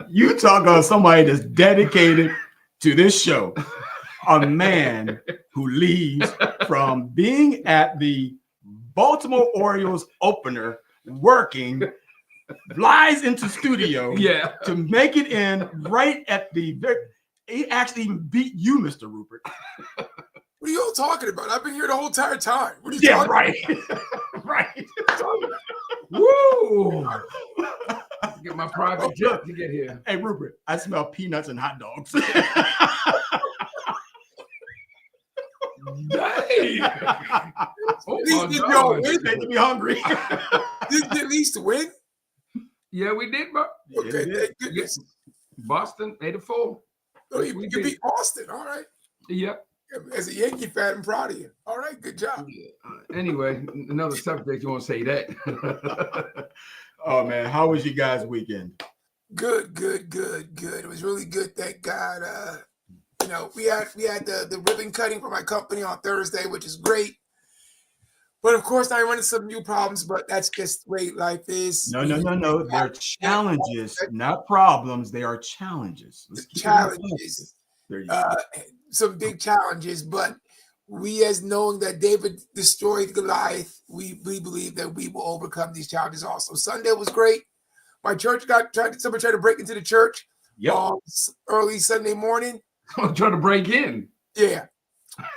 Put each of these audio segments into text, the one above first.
You talk about somebody that's dedicated to this show. A man who leaves from being at the Baltimore Orioles opener working, flies into studio to make it in right at the very. He actually even beat you, Mr. Rupert. What are you all talking about? I've been here the whole entire time. What are you Yeah, talking right. about? Right. Woo! Get my private jet to get here. Hey, Rupert, I smell peanuts and hot dogs. Dang. Oh, At least my did God. y'all win? Making me hungry. Did you at least win? Yeah, we did, bro. Okay, we did. thank goodness. Boston 8-4. Oh, you We you did. beat Boston. All right. Yep. As a Yankee fan, I'm proud of you. All right, good job. Anyway, another subject. You want to say that? Oh man, how was you guys' weekend? Good. It was really good. Thank God. We had the ribbon cutting for my company on Thursday, which is great. But of course, I run into some new problems. But that's just the way life is. No. They're challenges, not problems. They are challenges. Let's keep it Challenges. there you go. Some big challenges, but we, as knowing that David destroyed Goliath, we believe that we will overcome these challenges also. Sunday was great. My church somebody tried to break into the church early Sunday morning. I'm trying to break in. Yeah,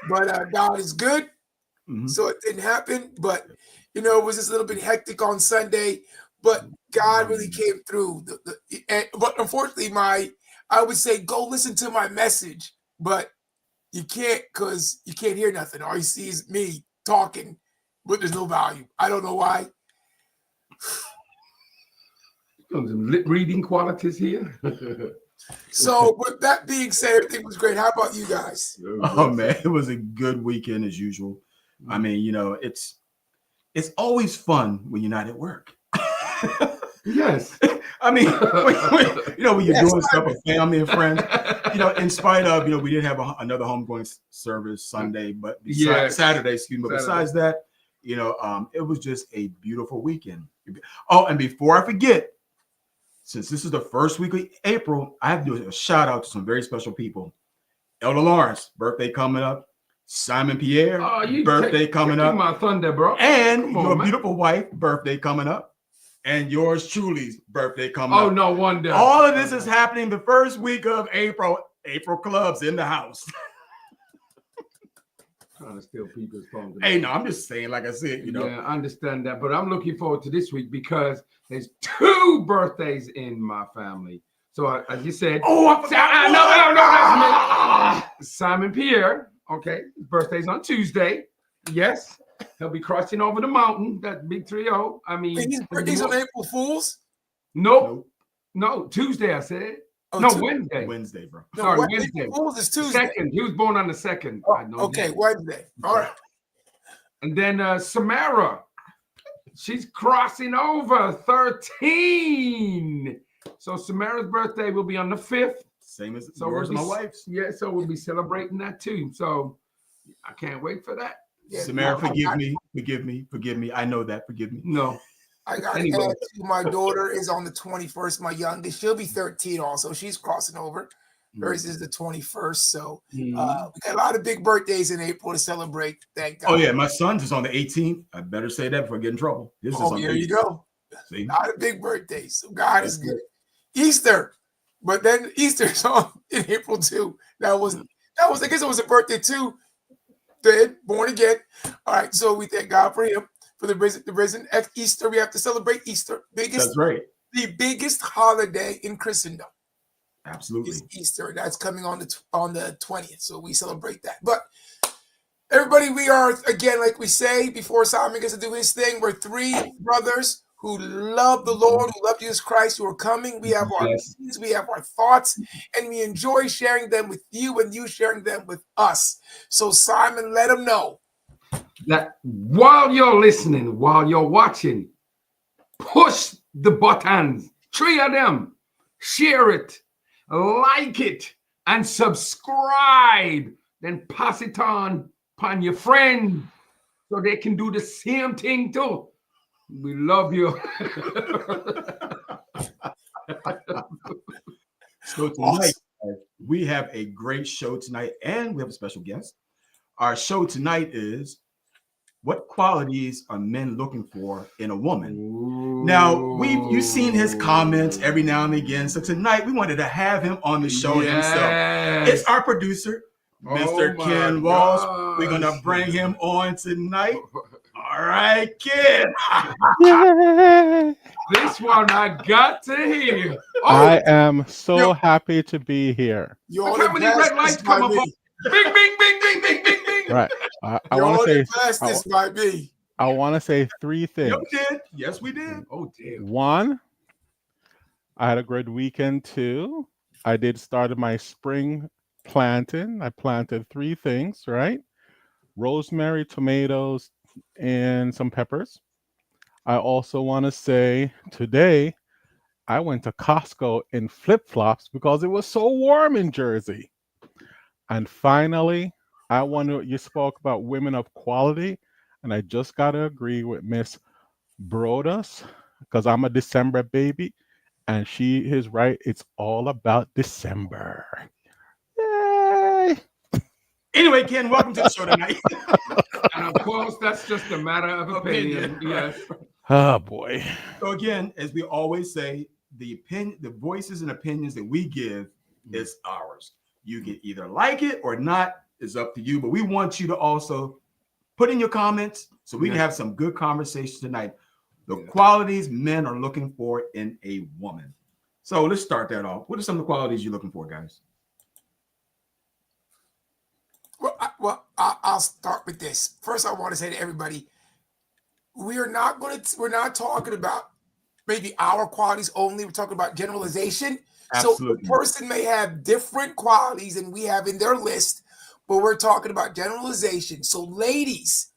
but God is good, so it didn't happen. But it was just a little bit hectic on Sunday, but God really came through. But unfortunately, I would say go listen to my message, but you can't because you can't hear nothing. All you see is me talking, but there's no value. I don't know why. Some lip reading qualities here. So with that being said, everything was great. How about you guys? Oh man, it was a good weekend as usual. I mean, it's always fun when you're not at work. Yes. I mean, when you're doing stuff with family and friends, in spite of, we did have another homegoing service Sunday, but Saturday, excuse me. But besides that, it was just a beautiful weekend. Oh, and before I forget, since this is the first week of April, I have to do a shout out to some very special people. Elder Lawrence, birthday coming up. Simon Pierre, birthday coming up. My thunder, bro. And your beautiful wife, birthday coming up. And yours truly's birthday coming up. Oh, no wonder. All of this is happening the first week of April. April clubs in the house. Trying to steal people's phones. Hey, no, I'm just saying, like I said, Yeah, I understand that. But I'm looking forward to this week because there's 2 birthdays in my family. So as you said, no, that's me. Simon Pierre, okay, his birthday's on Tuesday. Yes, he'll be crossing over the mountain. That big 3-0. I mean, His birthday's on April Fools? Nope. No, Tuesday. I said. Oh, no, Tuesday. Wednesday. Wednesday, bro. No, Sorry, Wednesday. April Fools is Tuesday. Second. He was born on the 2nd. Oh, okay, Wednesday. All right. And then Samara, she's crossing over 13. So Samara's birthday will be on the 5th. Same as yours, my wife's. Yeah, so we'll be celebrating that too. So I can't wait for that. Yeah, Samara, forgive me. I know that. Forgive me. No. I got to add to my daughter is on the 21st, my youngest. She'll be 13 also. She's crossing over. Hers is the 21st. So we got a lot of big birthdays in April to celebrate. Thank God. Oh, yeah. My son's is on the 18th. I better say that before I get in trouble. This is on here the 18th. You go. See? A lot of big birthdays. So God is good. Easter. But then Easter's on in April too. That was I guess it was a birthday too. Dead, born again. All right. So we thank God for him. For the risen Easter, we have to celebrate Easter. That's right. The biggest holiday in Christendom. Absolutely. Is Easter. That's coming on the 20th. So we celebrate that. But everybody, we are, again, like we say, before Simon gets to do his thing, we're 3 brothers who love the Lord, who love Jesus Christ, who are coming. We have our opinions, we have our thoughts, and we enjoy sharing them with you and you sharing them with us. So Simon, let them know. That while you're listening, while you're watching, push the buttons, 3 of them, share it, like it, and subscribe. Then pass it on upon your friend so they can do the same thing too. We love you. So tonight, we have a great show tonight, and we have a special guest. Our show tonight is what qualities are men looking for in a woman? Ooh. Now, you've seen his comments every now and again. So tonight we wanted to have him on the show himself. It's our producer, Mr. Ken Walsh. We're gonna bring him on tonight. All right, Ken. This one I got to hear. Oh, I am so happy to be here. Look how many red lights come up. Bing, bing, bing, bing, bing, bing, bing. Right. I want to say this might be. I want to say three things. You did. Yes, we did. Oh, damn. One, I had a great weekend. Two, I did start my spring planting. I planted 3 things, right? Rosemary, tomatoes, and some peppers. I also want to say today I went to Costco in flip-flops because it was so warm in Jersey. And finally, you spoke about women of quality, and I just got to agree with Miss Brodas because I'm a December baby, and she is right. It's all about December. Yay! Anyway, Ken, welcome to the show tonight. And of course, that's just a matter of opinion. Yes. Oh boy. So again, as we always say, the voices and opinions that we give is ours. You can either like it or not. It's up to you. But we want you to also put in your comments so we can have some good conversation tonight. The qualities men are looking for in a woman. So let's start that off. What are some of the qualities you're looking for, guys? Well, I'll start with this. First, I want to say to everybody, we're not talking about maybe our qualities only. We're talking about generalization. Absolutely. So the person may have different qualities than we have in their list, but we're talking about generalization. So ladies,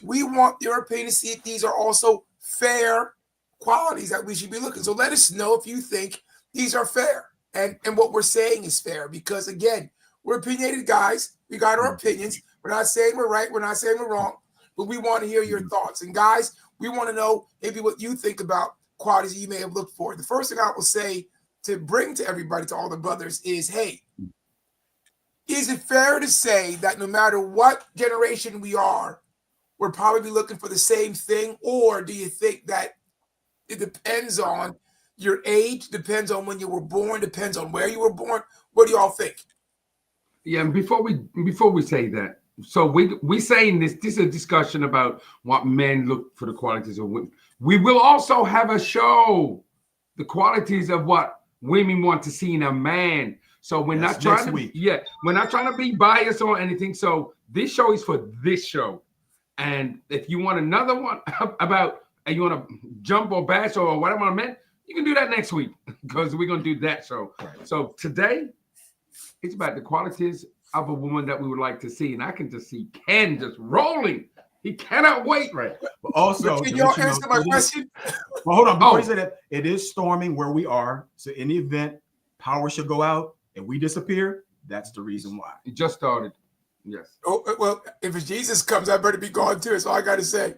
we want your opinion to see if these are also fair qualities that we should be looking. So let us know if you think these are fair and what we're saying is fair, because again, we're opinionated guys. We got our opinions. We're not saying we're right. We're not saying we're wrong, but we want to hear your thoughts. And guys, we want to know maybe what you think about qualities that you may have looked for. The first thing I will say to bring to everybody, to all the brothers, is, hey, is it fair to say that no matter what generation we are, we're probably looking for the same thing? Or do you think that it depends on your age, depends on when you were born, depends on where you were born? What do y'all think? Yeah, and before we say that, so we saying this is a discussion about what men look for, the qualities of women. We will also have a show, the qualities of what women want to see in a man. So we're not trying we're not trying to be biased or anything. So this show is for this show. And if you want another one about, and you want to jump or bash or whatever I meant, you can do that next week because we're going to do that show. Right. So today, it's about the qualities of a woman that we would like to see. And I can just see Ken just rolling. He cannot wait. Right. But also, can y'all answer my question? Well, hold on. Before you say that, it is storming where we are. So in the event power should go out and we disappear, that's the reason why. It just started. Yes. Oh, well, if Jesus comes, I better be gone too. That's all I got to say.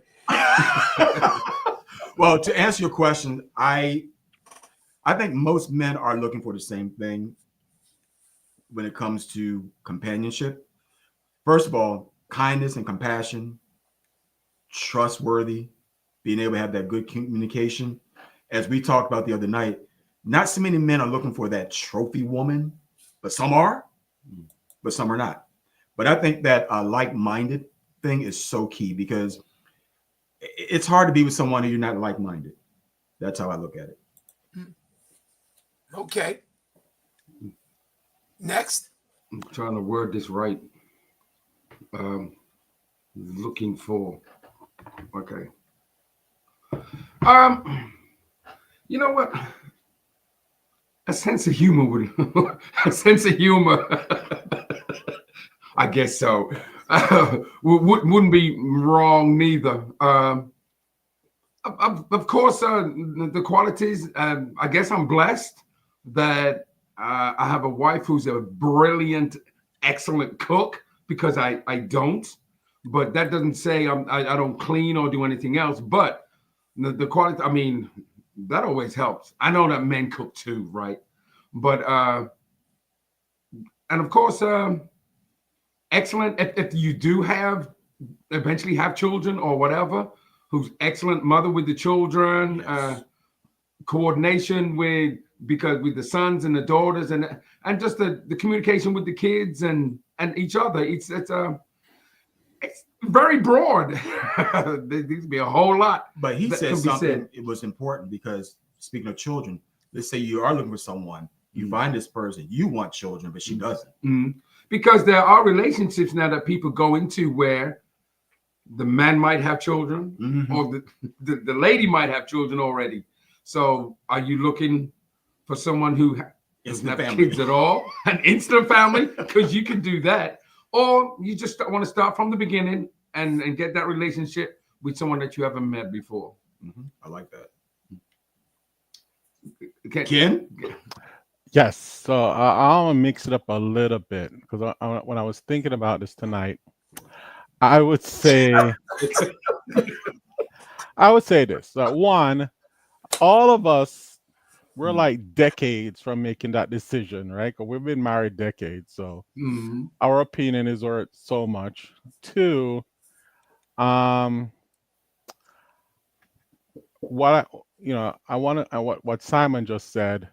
Well, to answer your question, I think most men are looking for the same thing when it comes to companionship. First of all, kindness and compassion, trustworthy, being able to have that good communication. As we talked about the other night, not so many men are looking for that trophy woman, but some are, but some are not. But I think that a like-minded thing is so key, because it's hard to be with someone who you're not like-minded. That's how I look at it. Okay. Next. I'm trying to word this right. Looking for. Okay. You know what? A sense of humor would. A sense of humor. I guess so. Wouldn't be wrong neither. Of course, the qualities. I guess I'm blessed that I have a wife who's a brilliant, excellent cook, because I don't. But that doesn't say I don't clean or do anything else. But The quality, I mean, that always helps. I know that men cook too, right? But and of course, excellent if you do eventually have children or whatever, who's excellent mother with the children, Yes. Coordination with the sons and the daughters, and just the communication with the kids and each other. It's very broad. There needs to be a whole lot. But he that said can be something. said. It was important because speaking of children, let's say you are looking for someone, you find this person, you want children, but she doesn't. Mm-hmm. Because there are relationships now that people go into where the man might have children, or the lady might have children already. So are you looking for someone who doesn't have kids at all, an instant family? Because you can do that. Or you just want to start from the beginning and get that relationship with someone that you haven't met before. I like that. Ken? Yes. So I'll mix it up a little bit because when I was thinking about this tonight, I would say this. One, all of us, we're like decades from making that decision, right? Because we've been married decades, so our opinion is worth so much. Two, what what Simon just said,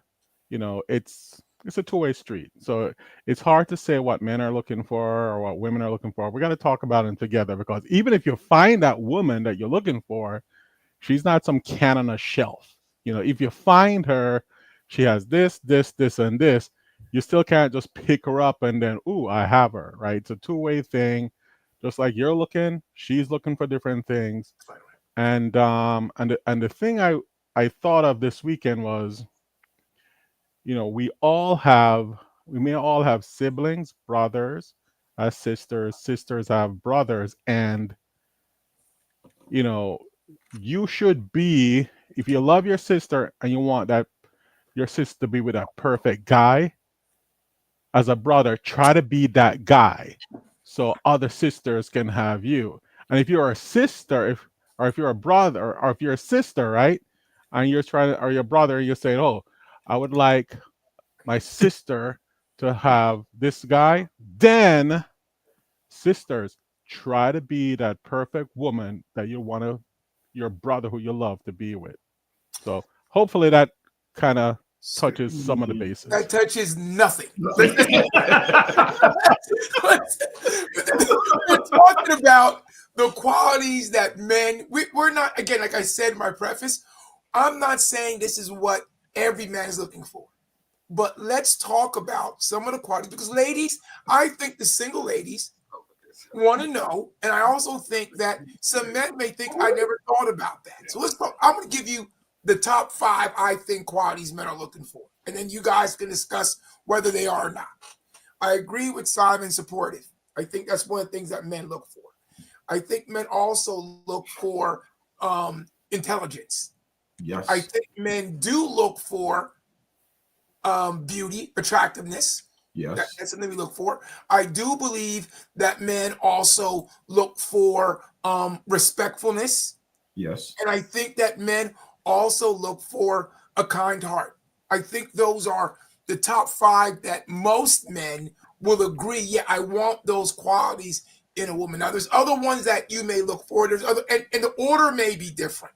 it's a two-way street. So it's hard to say what men are looking for or what women are looking for. We got to talk about it together, because even if you find that woman that you're looking for, she's not some can on a shelf. If you find her, she has this, and this. You still can't just pick her up and then, ooh, I have her, right? It's a two-way thing. Just like you're looking, she's looking for different things. And the thing I thought of this weekend was, we may all have siblings, brothers, sisters have brothers, and you should be, if you love your sister and you want that your sister to be with a perfect guy, as a brother, try to be that guy so other sisters can have you. And if you're a sister, or if you're a brother, or if you're a sister, right, and or your brother, you're saying, oh, I would like my sister to have this guy, then sisters, try to be that perfect woman that you want your brother who you love to be with. So hopefully that kind of touches some of the bases. That touches nothing. We're talking about the qualities that men, we're not, again, like I said in my preface, I'm not saying this is what every man is looking for. But let's talk about some of the qualities, because ladies, I think the single ladies want to know, and I also think that some men may think I never thought about that. So I'm going to give you the top 5 I think qualities men are looking for, and then you guys can discuss whether they are or not. I agree with Simon, supportive. I think that's one of the things that men look for. I think men also look for intelligence. Yes. I think men do look for beauty, attractiveness. Yes. That's something we look for. I do believe that men also look for respectfulness. Yes. And I think that men also look for a kind heart. I think those are the top 5 that most men will agree. Yeah, I want those qualities in a woman. Now, there's other ones that you may look for. There's other, and the order may be different.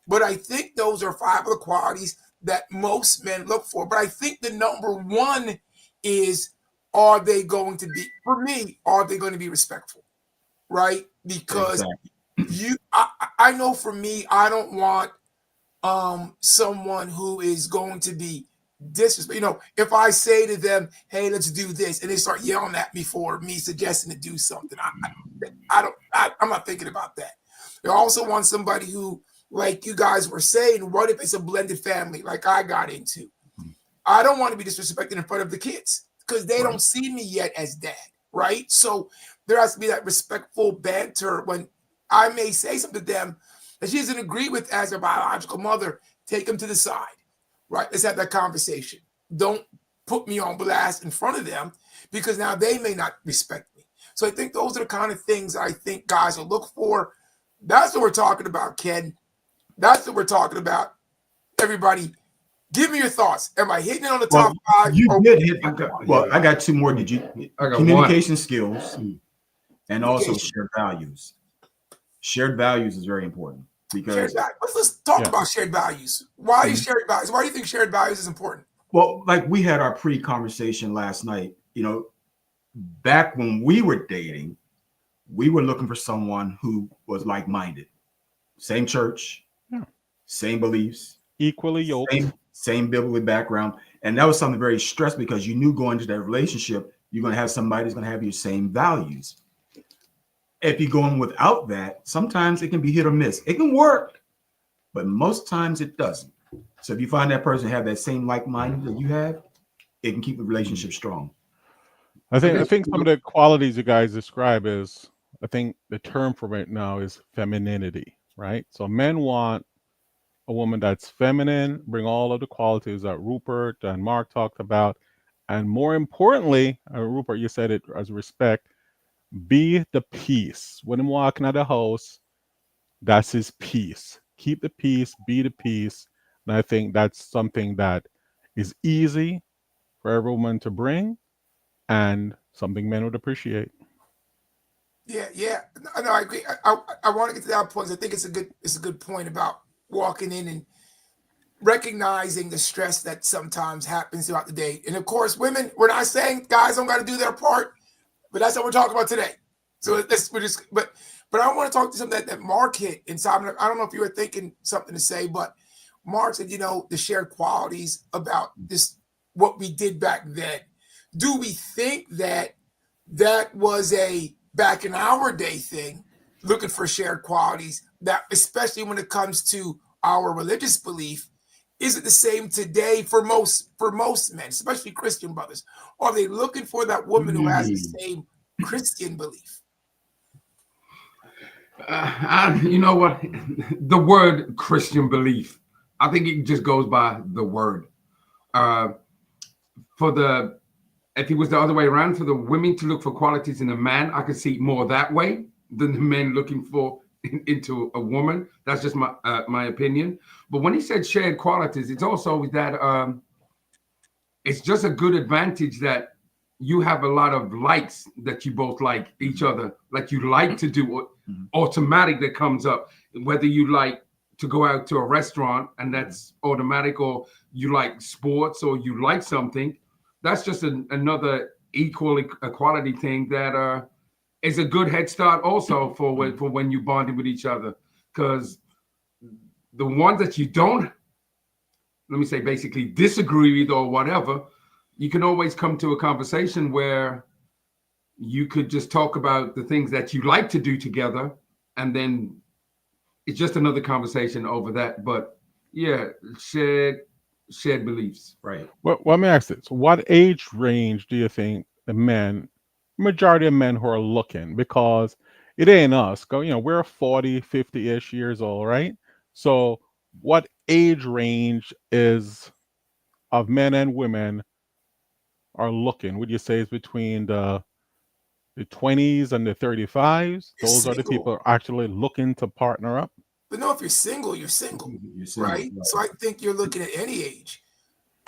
But I think those are 5 of the qualities that most men look for. But I think the number 1 is, are they going to be, for me, are they going to be respectful? Right? Because I know for me, I don't want someone who is going to be disrespectful. If I say to them, hey, let's do this, and they start yelling at me for me suggesting to do something, I'm not thinking about that. I also want somebody who, like you guys were saying, what if it's a blended family like I got into? I don't want to be disrespected in front of the kids because they don't see me yet as dad, right? So there has to be that respectful banter when I may say something to them that she doesn't agree with as a biological mother. Take them to the side, right? Let's have that conversation. Don't put me on blast in front of them because now they may not respect me. So I think those are the kind of things I think guys will look for. That's what we're talking about, Ken. That's what we're talking about. Everybody, give me your thoughts. Am I hitting it on the top five? You did hit. I got two more. Did you? Communication skills and also shared values. Shared values is very important because let's talk about shared values. Why is shared values? Why do you think shared values is important? Well, like we had our pre-conversation last night. Back when we were dating, we were looking for someone who was like-minded, same church, same beliefs, equally yoked, same biblical background, and that was something very stressed because you knew going into that relationship you're going to have somebody who's going to have your same values. If you're going without that, sometimes it can be hit or miss. It can work, but most times it doesn't. So if you find that person have that same like-minded that you have, it can keep the relationship strong. I think some of the qualities you guys describe is, I think the term for it now is femininity, right? So men want a woman that's feminine, bring all of the qualities that Rupert and Mark talked about. And more importantly, Rupert, you said it as respect, be the peace. When I'm walking out of the house, that's his peace. Keep the peace, be the peace. And I think that's something that is easy for every woman to bring and something men would appreciate. Yeah. No, I agree. I want to get to that point. I think it's a good point about walking in and recognizing the stress that sometimes happens throughout the day. And of course, women, we're not saying guys don't got to do their part, but that's what we're talking about today. So but I want to talk to something that Mark hit inside. I don't know if you were thinking something to say, but Mark said, the shared qualities about this, what we did back then. Do we think that was a back in our day thing, looking for shared qualities, that especially when it comes to our religious belief, is it the same today for most men, especially Christian brothers? Are they looking for that woman who has the same Christian belief? You know what? The word Christian belief, I think it just goes by the word. If it was the other way around, for the women to look for qualities in a man, I could see it more that way than the men looking for into a woman. That's just my opinion. But when he said shared qualities, it's also that it's just a good advantage that you have a lot of likes that you both like each other, like you like to do automatic that comes up, whether you like to go out to a restaurant and that's automatic, or you like sports, or you like something. That's just another equality thing that is a good head start also for when you bonding with each other. Because the ones that you don't, let me say, basically disagree with or whatever, you can always come to a conversation where you could just talk about the things that you like to do together, and then it's just another conversation over that. But yeah, shared beliefs. Right. Well, let me ask this. What age range do you think the majority of men who are looking, because it ain't us, we're 40, 50-ish years old, right? So what age range is of men and women are looking? Would you say it's between the 20s and the 35s? Those are the people who are actually looking to partner up? But no, if you're single, right? So I think you're looking at any age.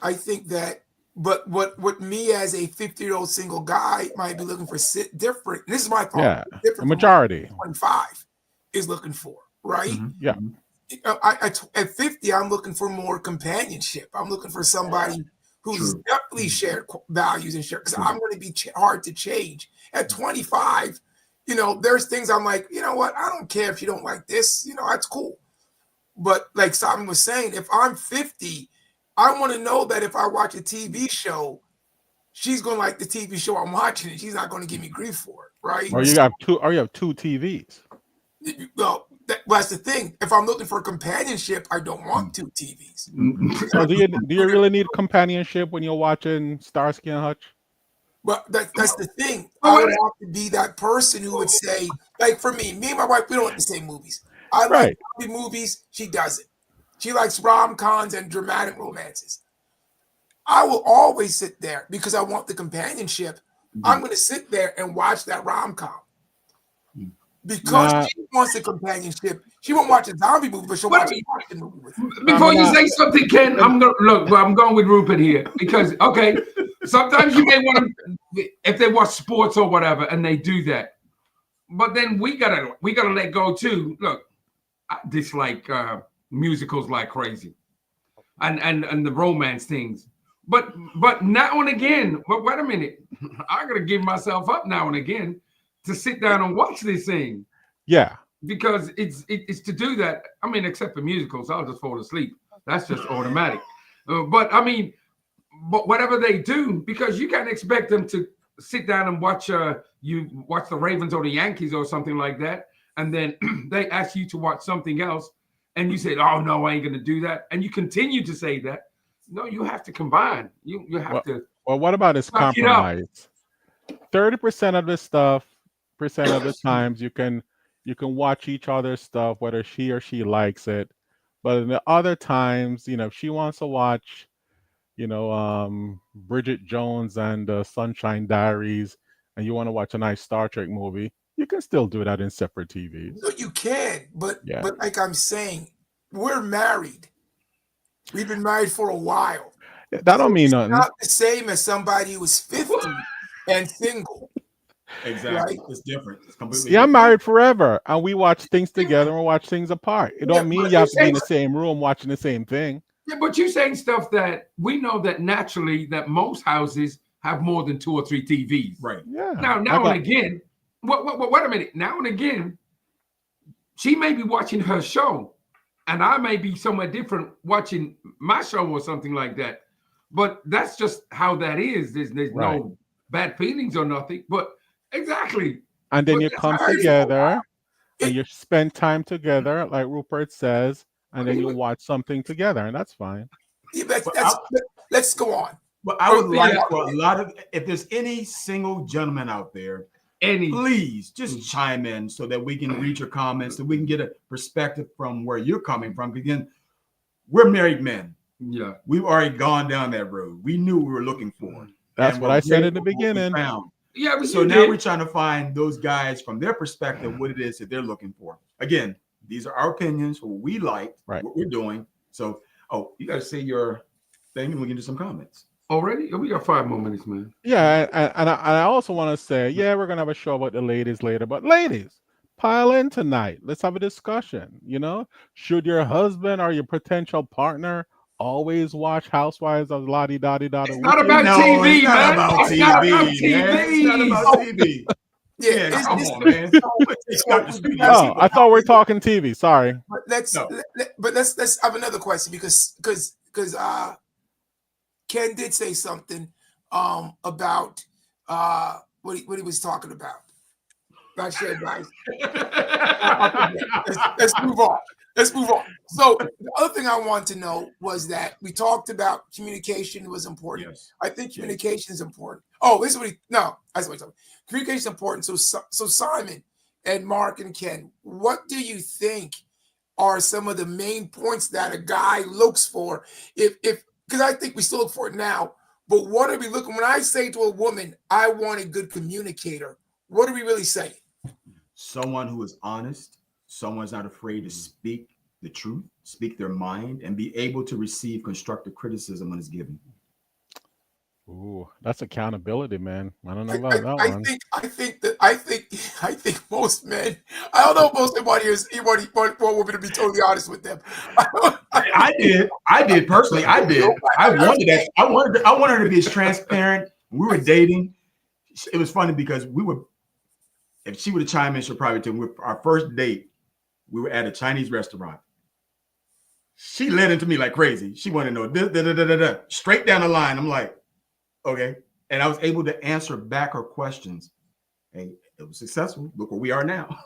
I think that, but what me as a 50-year-old single guy might be looking for different. This is my thought. Yeah, the majority. 25 is looking for, right? Mm-hmm. Yeah. At 50, I'm looking for more companionship. I'm looking for somebody who's definitely shared values and share, because I'm going to be hard to change. At 25, there's things I'm like, you know what? I don't care if you don't like this. That's cool. But like Simon was saying, if I'm 50, I want to know that if I watch a TV show, she's going to like the TV show I'm watching, and she's not going to give me grief for it, right? Or you have two TVs. Well, that's the thing. If I'm looking for companionship, I don't want two TVs. So do you really need companionship when you're watching Starsky and Hutch? But that's the thing. I would have to be that person who would say, like for me and my wife, we don't like the same movies. I like movies. She doesn't. She likes rom-coms and dramatic romances. I will always sit there because I want the companionship. I'm going to sit there and watch that rom-com. because she wants a companionship. She won't watch a zombie movie, but she'll watch an action movie with you. Before you say something, Ken, I'm going with Rupert here because sometimes you may want to, if they watch sports or whatever, and they do that, but then we gotta let go too. Look, I dislike musicals like crazy, and the romance things. But now and again, but wait a minute, I gotta give myself up now and again to sit down and watch this thing. Yeah, because it's to do that. I mean, except for musicals, I'll just fall asleep. That's just automatic. But whatever they do, because you can't expect them to sit down and watch the Ravens or the Yankees or something like that, and then they ask you to watch something else, and you say, "Oh no, I ain't gonna do that," and you continue to say that. No, you have to combine. You have to. Well, what about this compromise? 30% of the stuff, percent of the times you can watch each other's stuff, whether she or she likes it. But in the other times, if she wants to watch, Bridget Jones and Sunshine Diaries, and you want to watch a nice Star Trek movie, you can still do that in separate TVs. No, you can, but like I'm saying, we're married. We've been married for a while. That don't mean nothing. Not the same as somebody who was 50 and single. Exactly. Right? It's different. It's completely different. I'm married forever, and we watch things together and watch things apart. It don't mean you have to be in the same room watching the same thing. Yeah, but you're saying stuff that we know that naturally that most houses have more than 2 or 3 TVs. Right. Yeah. Now and again, wait a minute. Now and again, she may be watching her show, and I may be somewhere different watching my show or something like that. But that's just how that is. There's no bad feelings or nothing. But exactly. And then you come together and you spend time together, like Rupert says, and then you watch something together, and that's fine. Yeah, let's go on. But I would like for a lot of, if there's any single gentleman out there, please just chime in so that we can read your comments, so we can get a perspective from where you're coming from. Again, we're married men. Yeah, we've already gone down that road. We knew what we were looking for. That's what I said in the beginning. Yeah, so now we're trying to find those guys from their perspective, what it is that they're looking for. Again, these are our opinions, what we like, what we're doing. So, you got to say your thing, and we can do some comments. Already? We got 5 more minutes, man. Yeah, and I also want to say, we're gonna have a show about the ladies later, but ladies, pile in tonight. Let's have a discussion. Should your husband or your potential partner always watch Housewives of Lottie Dottie Dottie? It's not about TV, man. It's not about TV. It's not about TV. Yeah, come on, man. I thought we were talking TV. Sorry. But let's have another question because Ken did say something about what he was talking about. Not sure, guys. Let's move on. Let's move on. So the other thing I want to know was that we talked about communication was important. Yes. I think communication is important. Oh, this is what that's what I'm talking. Communication is important. So Simon and Mark and Ken, what do you think are some of the main points that a guy looks for? Because I think we still look for it now, but what are we looking? When I say to a woman, I want a good communicator, what are we really saying? Someone who is honest. Someone's not afraid to speak the truth, speak their mind, and be able to receive constructive criticism when it's given. Ooh, that's accountability, man. I don't know about that one. I think most men. I don't know if most everybody is. You want women to be totally honest with them. I did personally. I did. I wanted that. I wanted her to be as transparent. We were dating. It was funny because we were. If she would have chimed in, she'll probably tell me. Our first date, we were at a Chinese restaurant. She led into me like crazy. She wanted to know straight down the line. I'm like, okay. And I was able to answer back her questions. And it was successful. Look where we are now.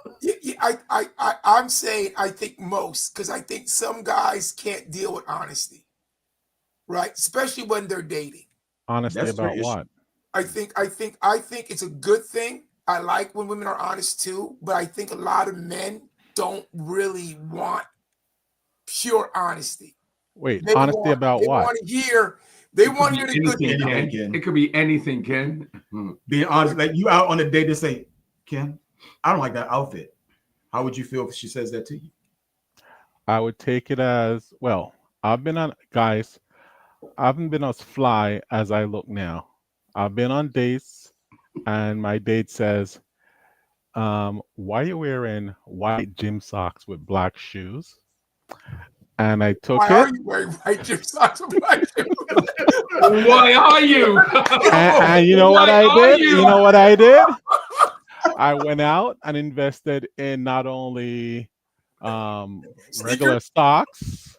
I'm saying I think most, because I think some guys can't deal with honesty. Right? Especially when they're dating. Honesty about what? I think it's a good thing. I like when women are honest too, but I think a lot of men don't really want pure honesty. Wait, honesty about what? They want to hear the good thing. It could be anything, Ken. Being honest, like you out on a date to say, Ken, I don't like that outfit. How would you feel if she says that to you? I would take it as, well, I haven't been as fly as I look now. I've been on dates, and my date says, why are you wearing white gym socks with black shoes? And I took Why are it. you wearing white gym socks with black shoes? Why are you? And you know what Why I are did? you? You know what I did? I went out and invested in not only regular socks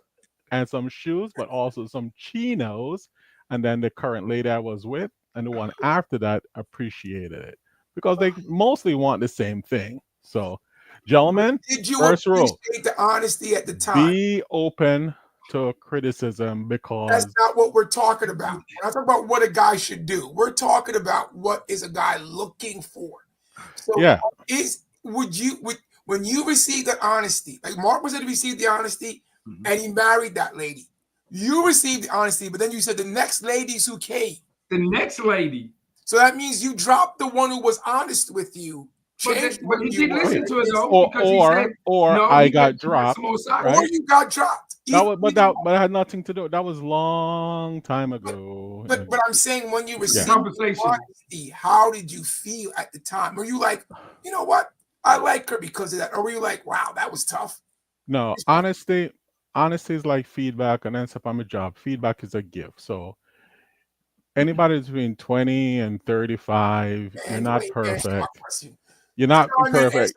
and some shoes, but also some chinos. And then the current lady I was with and the one after that appreciated it because they mostly want the same thing. So, gentlemen, Did you first rule: appreciate the honesty at the time? be open to criticism, That's because not what we're talking about. We're not talking about what a guy should do. We're talking about what is a guy looking for. So yeah, when you receive the honesty, like Mark was able to receive the honesty, and he married that lady. You received the honesty, but then you said the next ladies who came. The next lady. So that means you dropped the one who was honest with you. But he did listen to it though, because he said, or no, I got dropped, right? Or you got dropped. But it had nothing to do. That was long time ago. But I'm saying when you received conversation, honesty, how did you feel at the time? Were you like, you know what? I like her because of that. Or were you like, wow, that was tough? No, honesty is like feedback, and then step on my job. Feedback is a gift. So anybody between 20 and 35, you're not perfect. You're not perfect.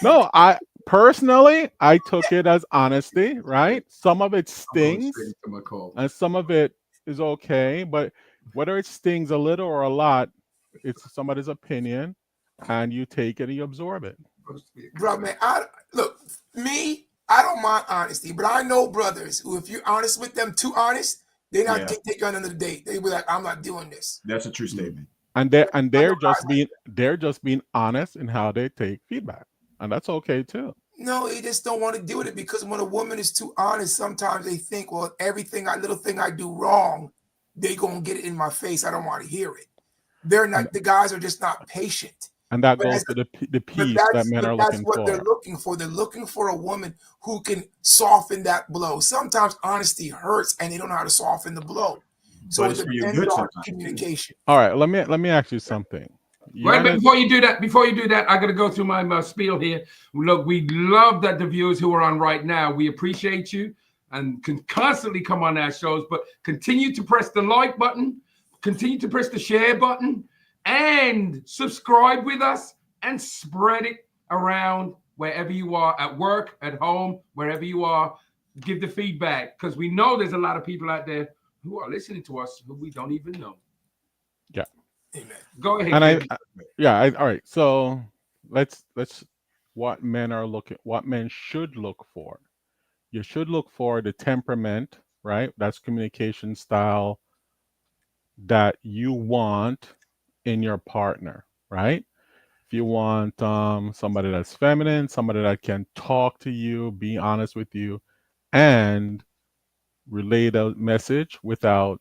No, I personally, I took it as honesty, right? Some of it stings, and some of it is okay. But whether it stings a little or a lot, it's somebody's opinion, and you take it and you absorb it. Bro, man, I don't mind honesty, but I know brothers who, if you're honest with them, too honest, they're not take on another date. They be like, I'm not doing this. That's a true statement. And they're just being honest in how they take feedback, and that's okay too. No, they just don't want to do it because when a woman is too honest, sometimes they think, well, little thing I do wrong, they gonna get it in my face. I don't want to hear it. They're not. The guys are just not patient. And that goes to the peace that men are looking for. That's what they're looking for. They're looking for a woman who can soften that blow. Sometimes honesty hurts, and they don't know how to soften the blow. So it depends on communication. All right, let me ask you something. Right, but before you do that, I got to go through my spiel here. Look, we love that the viewers who are on right now, we appreciate you and can constantly come on our shows, but continue to press the like button, continue to press the share button, and subscribe with us and spread it around wherever you are, at work, at home, wherever you are. Give the feedback, because we know there's a lot of people out there who are listening to us who we don't even know. Yeah. Amen. Go ahead. And all right. So let's what men should look for. You should look for the temperament, right? That's communication style that you want in your partner, right? If you want somebody that's feminine, somebody that can talk to you, be honest with you, and relay the message without,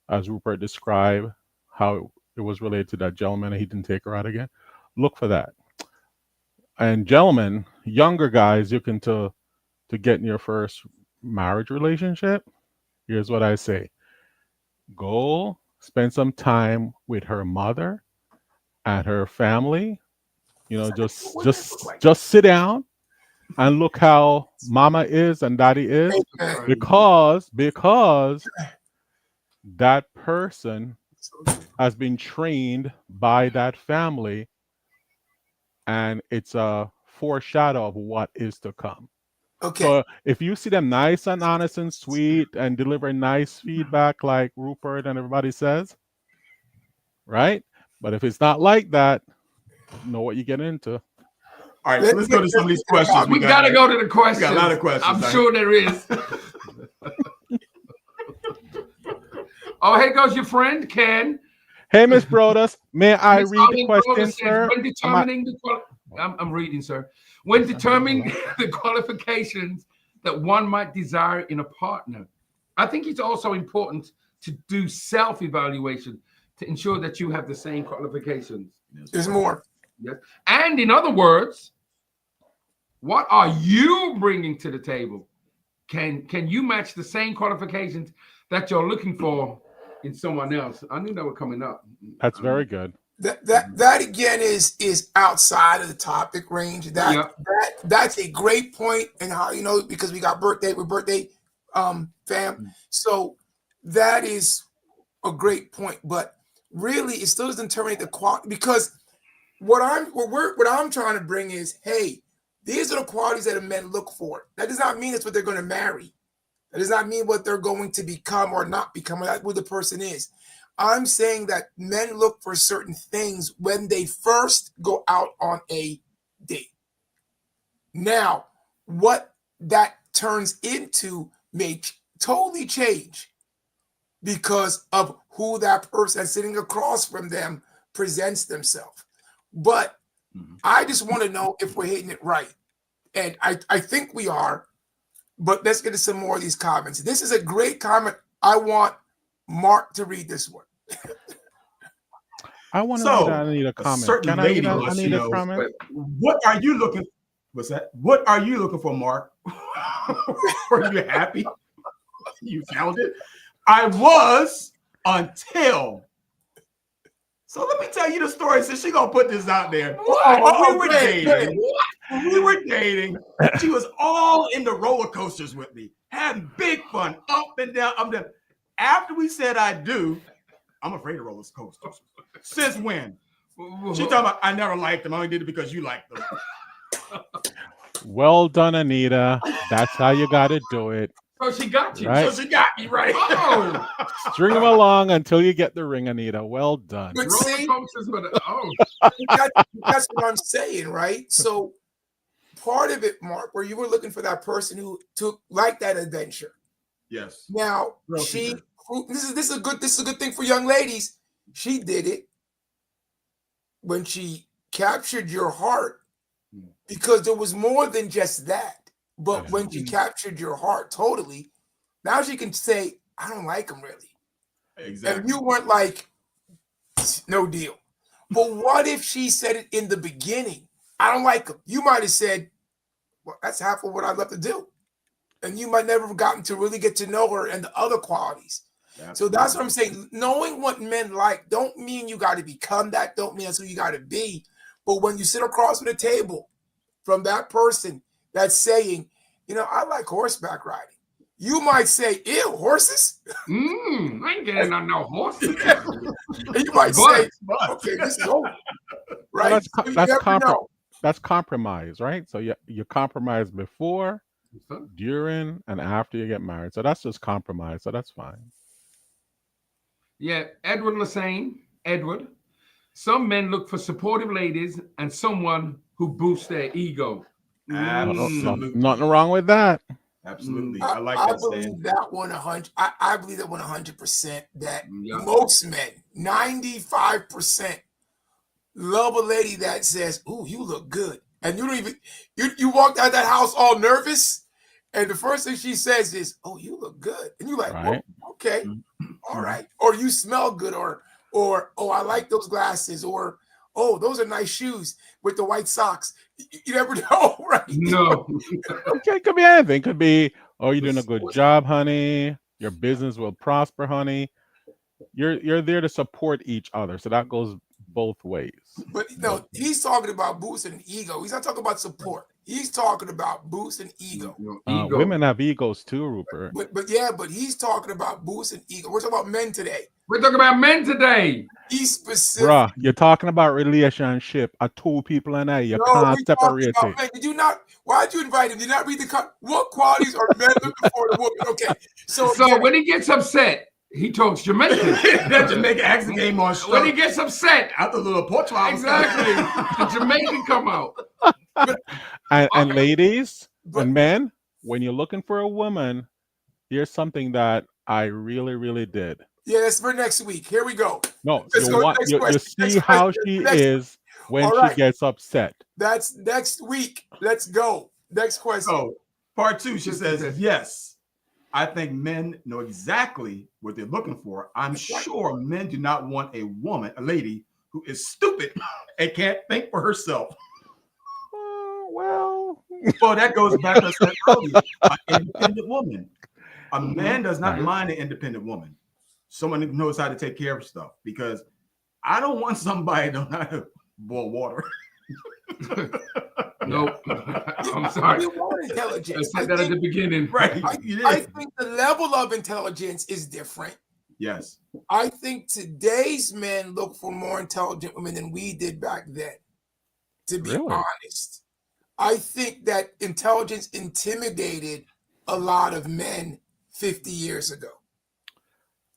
as Rupert described, how it was related to that gentleman and he didn't take her out again. Look for that. And gentlemen, younger guys, you can to get in your first marriage relationship. Here's what I say: go spend some time with her mother and her family. You know, just sit down and look how mama is and daddy is, because that person has been trained by that family, and it's a foreshadow of what is to come. Okay. So if you see them nice and honest and sweet and deliver nice feedback like Rupert and everybody says, right? But if it's not like that, know what you get into. All right, so let's go to some of these questions. We got to go to the questions. We got a lot of questions. I'm sure there is. Oh, here goes your friend, Ken. Hey, Miss Brodas, may I read the question, sir? When determining I'm reading, sir. When determining the qualifications that one might desire in a partner, I think it's also important to do self-evaluation to ensure that you have the same qualifications. There's more. Yes. And in other words, What are you bringing to the table? Can you match the same qualifications that you're looking for in someone else? I knew that were coming up. That's very good. That again is outside of the topic range. That's a great point, and how because we got birthday fam. So that is a great point, but really it still doesn't terminate the quality, because what I'm trying to bring is, hey, these are the qualities that men look for. That does not mean that's what they're going to marry. That does not mean what they're going to become or not become, or that's what the person is. I'm saying that men look for certain things when they first go out on a date. Now, what that turns into may totally change because of who that person sitting across from them presents themselves. But I just want to know if we're hitting it right. And I think we are, but let's get to some more of these comments. This is a great comment. I want Mark to read this one. I want to read that. I need a comment. Can I read that? I need a comment. What are you looking? What's that? What are you looking for, Mark? Are you happy? You found it. I was until. So let me tell you the story. Since she gonna put this out there, we were dating. She was all in the roller coasters with me, having big fun, up and down. After we said I do, I'm afraid of roller coasters. Since when? She talking about I never liked them. I only did it because you liked them. Well done, Anita. That's how you got to do it. So she got you. Right? So she got me right. Oh, string them along until you get the ring, Anita. Well done. But see, that's what I'm saying, right? So part of it, Mark, where you were looking for that person who took like that adventure. Yes. Now this is a good thing for young ladies. She did it when she captured your heart, because there was more than just that. But when she captured your heart totally, now she can say, I don't like him really. Exactly. And you weren't like, no deal. But what if she said it in the beginning? I don't like him. You might have said, well, that's half of what I'd love to do. And you might never have gotten to really get to know her and the other qualities. Absolutely. So that's what I'm saying. Knowing what men like don't mean you got to become that. Don't mean that's who you got to be. But when you sit across from the table from that person that's saying, I like horseback riding, you might say, ew, horses? I ain't getting on no horses. And you might say, okay, this is over. Right? Well, that's compromise, right? So you compromise before, during, and after you get married. So that's just compromise. So that's fine. Yeah, Edward Lassane. Edward. Some men look for supportive ladies and someone who boosts their ego. Nothing wrong with that. Absolutely. I like that. I believe that 100. I believe that 100%. That most men, 95%, love a lady that says, "Ooh, you look good," and you don't even you walked out that house all nervous, and the first thing she says is, "Oh, you look good," and you're like, right. "Okay, all right," or "You smell good," or "Oh, I like those glasses," or "Oh, those are nice shoes with the white socks." You never know, right? No. It could be anything. It could be, "Oh, you're doing a good job, honey. Your business will prosper, honey." You're there to support each other, so that goes both ways. But no, he's talking about boosting ego. He's not talking about support. He's talking about boosting ego. Women have egos too, Rupert. But he's talking about boosting ego. We're talking about men today. We're talking about men today. He's specific. Bruh, you're talking about relationship. Two people and you can't separate it. Men. Did you not? Why'd you invite him? Did you not read what qualities are men looking for in a woman? Okay. So when he gets upset, he talks Jamaican. That Jamaican accent came on. When he gets upset, out the little Portugal. Exactly. The Jamaican come out. And ladies and men, when you're looking for a woman, here's something that I really, really did. Yeah, that's for next week. Here we go. No, you see how she is when she gets upset. That's next week. Let's go. Next question. So, part 2, she says, yes, I think men know exactly what they're looking for. I'm sure men do not want a lady who is stupid and can't think for herself. Well, Well, that goes back to said earlier, an independent woman. A man does not mind an independent woman. Someone who knows how to take care of stuff. Because I don't want somebody that don't know how to boil water. Nope. I'm sorry. We want intelligence. I said that at the beginning. Right. I think the level of intelligence is different. Yes. I think today's men look for more intelligent women than we did back then, to be honest. I think that intelligence intimidated a lot of men 50 years ago.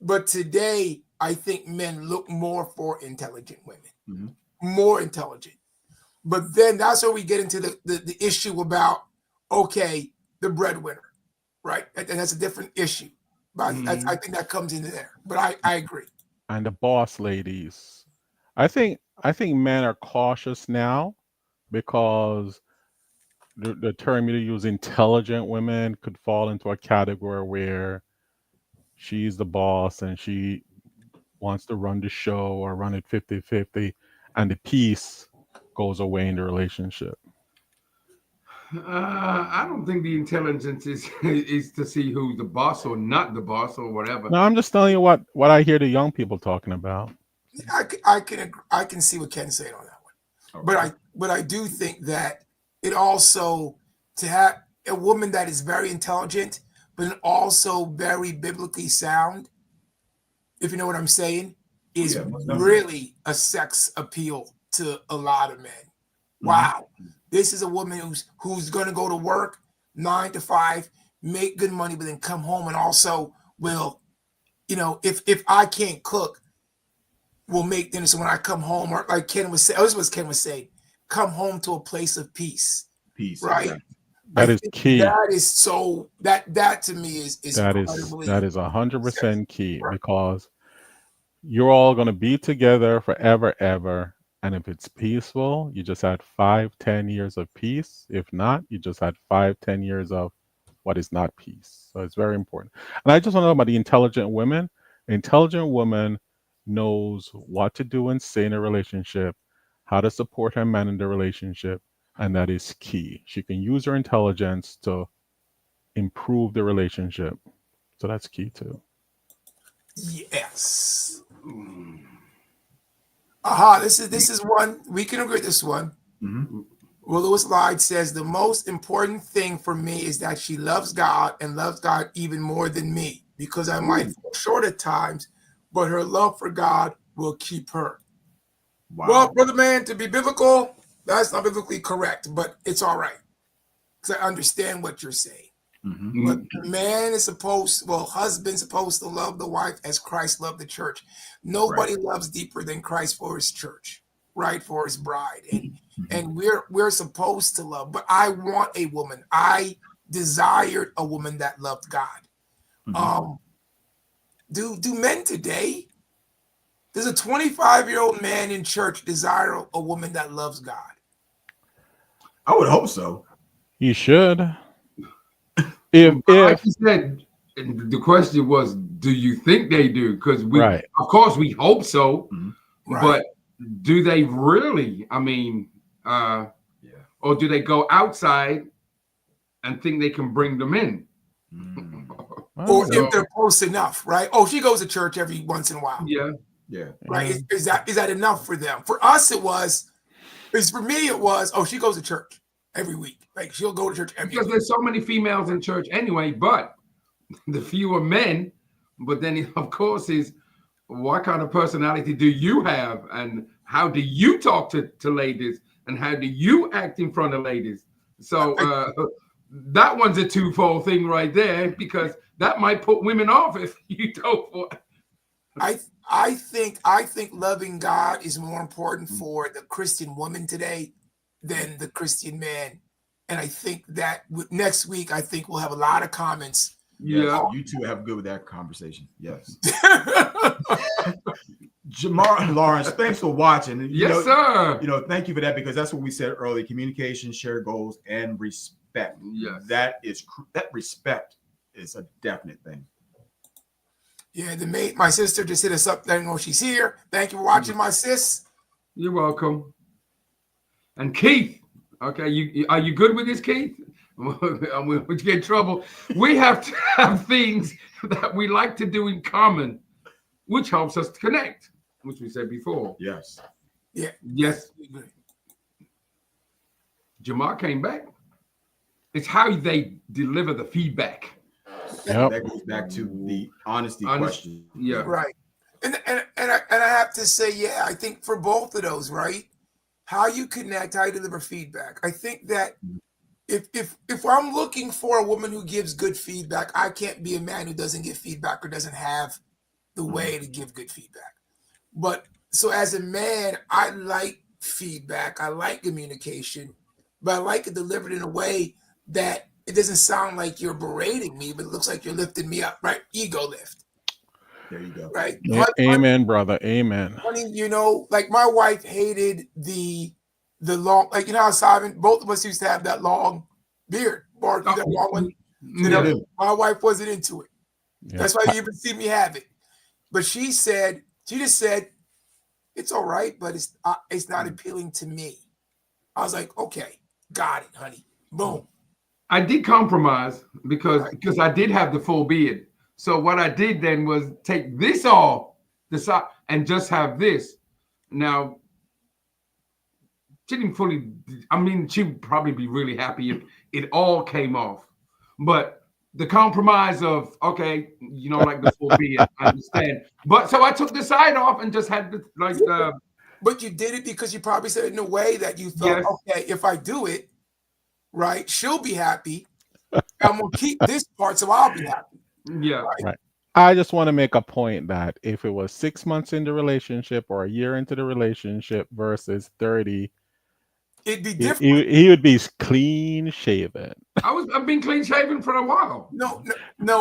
But today, I think men look more for intelligent women, more intelligent. But then that's where we get into the issue about, okay, the breadwinner, right? And that's a different issue. But I think that comes into there. But I agree. And the boss ladies. I think men are cautious now because the term you use, intelligent women, could fall into a category where she's the boss and she wants to run the show or run it 50-50, and the peace goes away in the relationship. I don't think the intelligence is to see who's the boss or not the boss or whatever. No, I'm just telling you what I hear the young people talking about. I can see what Ken's saying on that one. Okay. But I do think that it also, to have a woman that is very intelligent, but also very biblically sound, if you know what I'm saying, is really a sex appeal to a lot of men. Wow. This is a woman who's going to go to work 9 to 5, make good money, but then come home and also will, if I can't cook, will make dinner. So when I come home, or like Ken was saying, this is what Ken was saying, come home to a place of peace. Peace, right? Exactly. That is key. That is so. That to me is that is 100% key, because you're all going to be together forever, ever. And if it's peaceful, you just had 5-10 years of peace. If not, you just had 5-10 years of what is not peace. So it's very important. And I just want to know about the intelligent women. An intelligent woman knows what to do and say in a relationship, how to support her man in the relationship, and that is key. She can use her intelligence to improve the relationship. So that's key too. Yes. This is one we can agree. This one. Well, Lewis Lyde says the most important thing for me is that she loves God and loves God even more than me, because I might fall short at times, but her love for God will keep her. Wow. Well, brother man, to be biblical, that's not biblically correct, but it's all right, because I understand what you're saying. But the man is husband's supposed to love the wife as Christ loved the church. Nobody loves deeper than Christ for his church, right? For his bride. And we're supposed to love. But I want a woman. I desired a woman that loved God. Do men today, does a 25-year-old man in church desire a woman that loves God? I would hope so. You should. Like you said, the question was, do you think they do? Because of course, we hope so, but do they really? I mean, or do they go outside and think they can bring them in? Or if they're close enough, right? Oh, she goes to church every once in a while. Yeah. Right? Is that enough for them? For us, for me, it was, oh, she goes to church every week. Like, she'll go to church every week. Because there's so many females in church anyway, but the fewer men. But then, of course, is what kind of personality do you have, and how do you talk to ladies, and how do you act in front of ladies? So that one's a twofold thing right there, because that might put women off if you don't. I think loving God is more important for the Christian woman today than the Christian man. And I think that next week, I think we'll have a lot of comments. Yeah, you two have good with that conversation. Yes. Jamar Lawrence, thanks for watching. Yes, sir. Thank you for that, because that's what we said earlier: communication, share goals, and respect. Yes, that respect is a definite thing. Yeah, my sister just hit us up. I don't know if she's here. Thank you for watching, my sis. You're welcome. And Keith, Okay, are you good with this, Keith? We get in trouble. We have to have things that we like to do in common, which helps us to connect, which we said before. Yes. Yeah. Yes. Jamar came back. It's how they deliver the feedback. Yep. That goes back to the honesty question. Yeah. Right. And I have to say, yeah, I think for both of those, right? How you connect, how you deliver feedback. I think that if I'm looking for a woman who gives good feedback, I can't be a man who doesn't give feedback or doesn't have the way to give good feedback. But so as a man, I like feedback. I like communication, but I like it delivered in a way that it doesn't sound like you're berating me, but it looks like you're lifting me up, right? Ego lift. There you go. Right. Amen, brother. Amen. You know, like my wife hated the long, like, you know how Simon, both of us used to have that long beard. Or that long one. You know, my wife wasn't into it. Yeah. That's why you even see me have it. But she just said, it's all right, but it's not appealing to me. I was like, okay, got it, honey. Boom. I did compromise because I did have the full beard. So what I did then was take this off the side and just have this. Now, she didn't fully, I mean, she'd probably be really happy if it all came off. But the compromise of, okay, you know, like the full beard, I understand. But so I took the side off and just had the, But you did it because you probably said it in a way that you thought, okay, if I do it, right, she'll be happy. I'm going to keep this part so I'll be happy. Yeah. Right. I just want to make a point that if it was 6 months into the relationship or a year into the relationship versus 30, it'd be different. He would be clean shaven. I've been clean shaven for a while. No.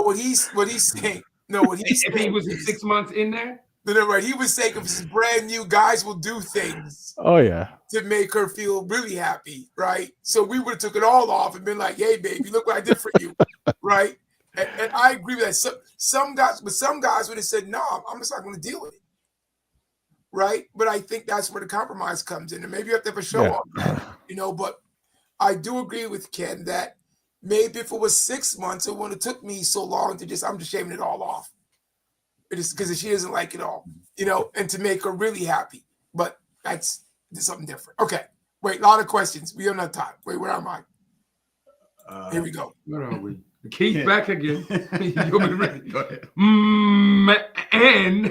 What he's saying. No, what he's saying. If he was 6 months in there. No, right. He was saying if this is brand new, guys will do things. Oh yeah. To make her feel really happy, right? So we would have took it all off and been like, "Hey, baby, look what I did for you," right? And I agree with that. Some guys would have said, "No, I'm just not going to deal with it," right? But I think that's where the compromise comes in, and maybe you have to have a show on that, you know. But I do agree with Ken that maybe if it was 6 months, it wouldn't have took me so long I'm just shaving it all off. It is because she doesn't like it all, you know, and to make her really happy. But that's something different. Okay. Wait, a lot of questions. We don't have time. Wait, where am I? Here we go. Where are we? Keith back again. You'll be ready. Go ahead. And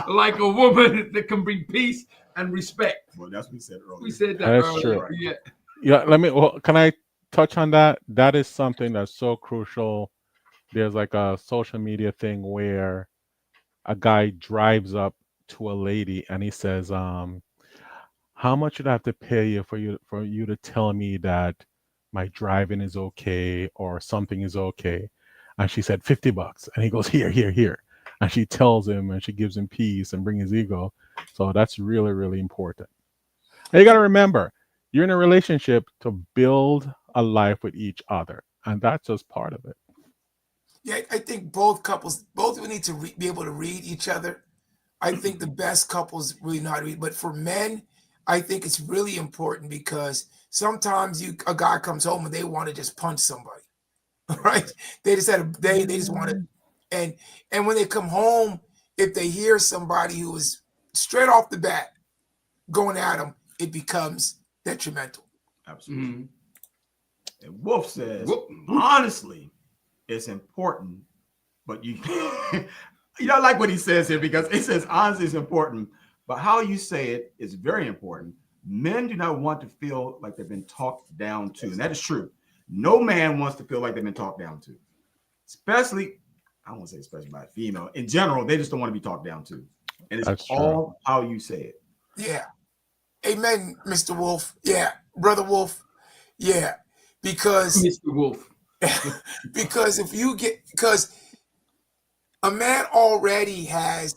like a woman that can bring peace and respect. Well, that's what we said earlier. We said that that's earlier. True. Yeah. Can I touch on that? That is something that's so crucial. There's like a social media thing where a guy drives up to a lady and he says, how much should I have to pay you for you to tell me that my driving is okay or something is okay? And she said $50. And he goes, here. And she tells him and she gives him peace and bring his ego. So that's really, really important. And you got to remember, you're in a relationship to build a life with each other. And that's just part of it. Yeah, I think both of them need to be able to read each other. I think the best couples really know how to read. But for men, I think it's really important because sometimes a guy comes home and they want to just punch somebody, right? They just had a day, they just want to, and when they come home, if they hear somebody who is straight off the bat going at them, it becomes detrimental. Absolutely. Mm-hmm. And Wolf says, honestly, it's important, but you don't like what he says here because it says honestly it's important, but how you say it is very important. Men do not want to feel like they've been talked down to, and that is true. No man wants to feel like they've been talked down to, especially, I don't want to say especially by a female. In general, they just don't want to be talked down to, and it's all how you say it. Yeah. Amen, Mr. Wolf. Yeah, Brother Wolf. Yeah, because Mr. Wolf. because a man already has,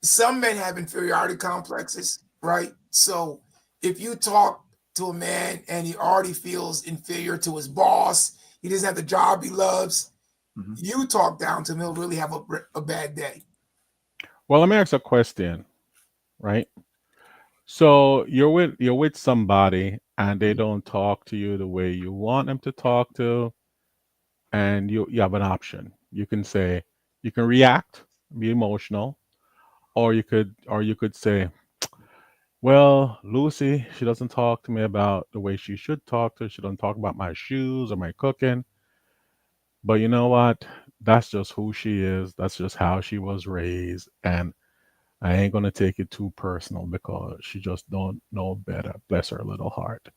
some men have inferiority complexes, right? So if you talk to a man and he already feels inferior to his boss, he doesn't have the job he loves, you talk down to him, he'll really have a bad day. Well, let me ask a question, right? So you're with somebody and they don't talk to you the way you want them to talk to, and you have an option. You can react, be emotional, or you could say, well, Lucy, she doesn't talk to me about the way she should talk to. She doesn't talk about my shoes or my cooking. But you know what? That's just who she is. That's just how she was raised. And I ain't gonna take it too personal because she just don't know better. Bless her little heart.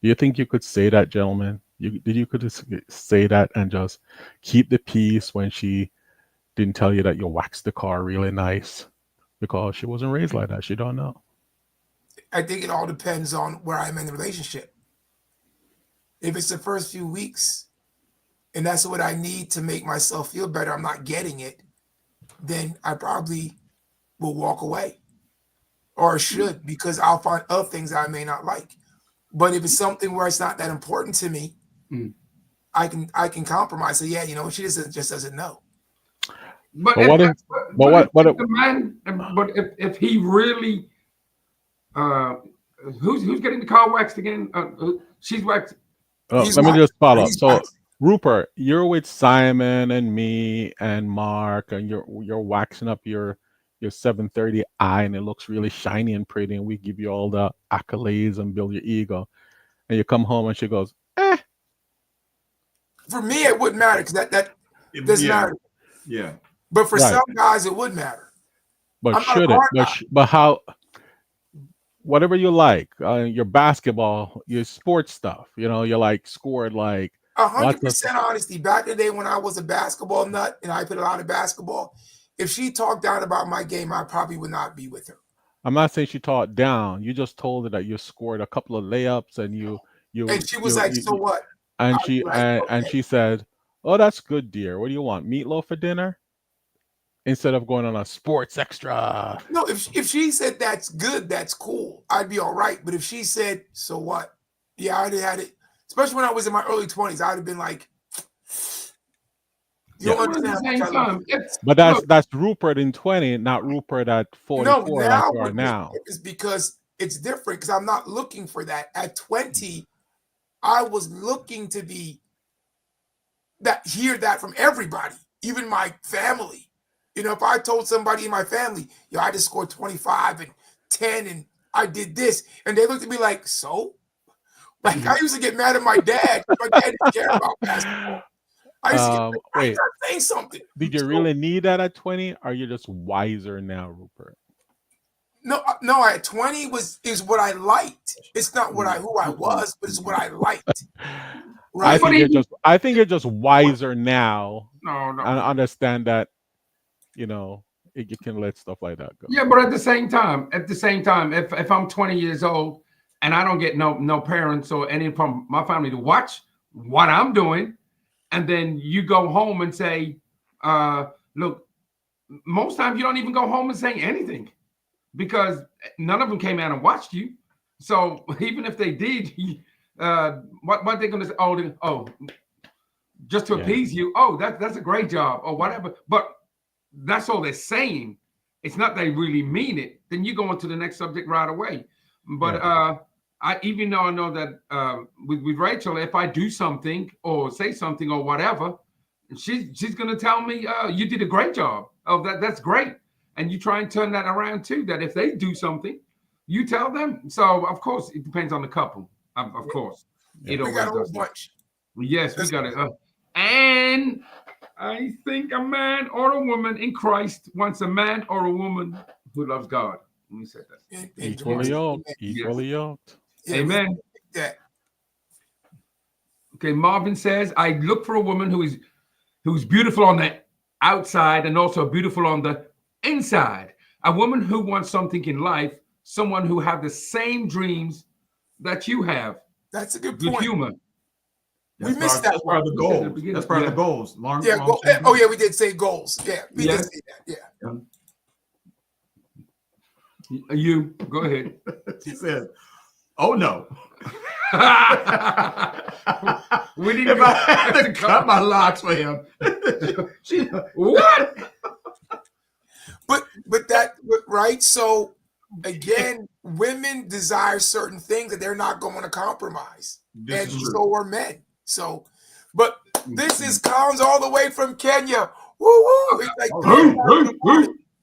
Do you think you could say that, gentlemen? You could say that and just keep the peace when she didn't tell you that you waxed the car really nice because she wasn't raised like that. She don't know. I think it all depends on where I'm in the relationship. If it's the first few weeks and that's what I need to make myself feel better, I'm not getting it, then I probably will walk away or should, because I'll find other things I may not like. But if it's something where it's not that important to me, I can compromise. So yeah, she just doesn't know. But what if? But what? The man? But if he really, who's getting the car waxed again? She's waxed. Let me just follow. So Rupert, you're with Simon and me and Mark, and you're waxing up your 730i, and it looks really shiny and pretty, and we give you all the accolades and build your ego, and you come home and she goes, eh. For me, it wouldn't matter because that doesn't matter. Yeah. But for some guys, it would matter. But should it? But how? Whatever you like, your basketball, your sports stuff. You like scored like 100% honesty. Back in the day when I was a basketball nut and I played a lot of basketball, if she talked down about my game, I probably would not be with her. I'm not saying she talked down. You just told her that you scored a couple of layups and you. And she was like, "So what?" And she said, "Oh, that's good, dear. What do you want? Meatloaf for dinner?" Instead of going on a sports extra. No, if she said that's good, that's cool, I'd be all right. But if she said, "So what?" Yeah, I'd have had it. Especially when I was in my early 20s, I'd have been like, "You don't understand." But that's Rupert in 20, not Rupert at 44 like you are now. It's because it's different. Because I'm not looking for that. At 20, I was looking to hear that from everybody, even my family. If I told somebody in my family, I just scored 25 and 10 and I did this, and they looked at me like, so? Like, I used to get mad at my dad. My dad didn't care about basketball. I used to get like, saying something. Did you really need that at 20? Or are you just wiser now, Rupert? No, at 20 is what I liked. It's not who I was, but it's what I liked. Right? I think you're just wiser now. No. And understand that, you can let stuff like that go. Yeah, but at the same time, if I'm 20 years old and I don't get no parents or any from my family to watch what I'm doing, and then you go home and say, look, most times you don't even go home and say anything because none of them came out and watched you. So even if they did, what they're going to say? Oh, just to appease you. Oh, that's a great job or whatever. But that's all they're saying. It's not they really mean it. Then you go on to the next subject right away. But even though I know that with Rachel, if I do something or say something or whatever, she's going to tell me, you did a great job. Oh, that's great. And you try and turn that around too, that if they do something, you tell them. So, of course, it depends on the couple. Of course. We got a whole bunch. Yes, we got it. And I think a man or a woman in Christ wants a man or a woman who loves God. Let me say that. Equally yoked. Equally yoked. Amen. Okay, Marvin says, I look for a woman who's beautiful on the outside and also beautiful on the inside. A woman who wants something in life, someone who have the same dreams that you have. That's a good point. With humor. We missed that part of the goals. That's part of the goals. We did say goals. Yeah, we did say that. Yeah. You go ahead. She said, "Oh no." If I had to cut my locks for him, what? But right. So again, women desire certain things that they're not going to compromise. This And is true. so are men. So, but this is Collins all the way from Kenya. Woo woo! It's like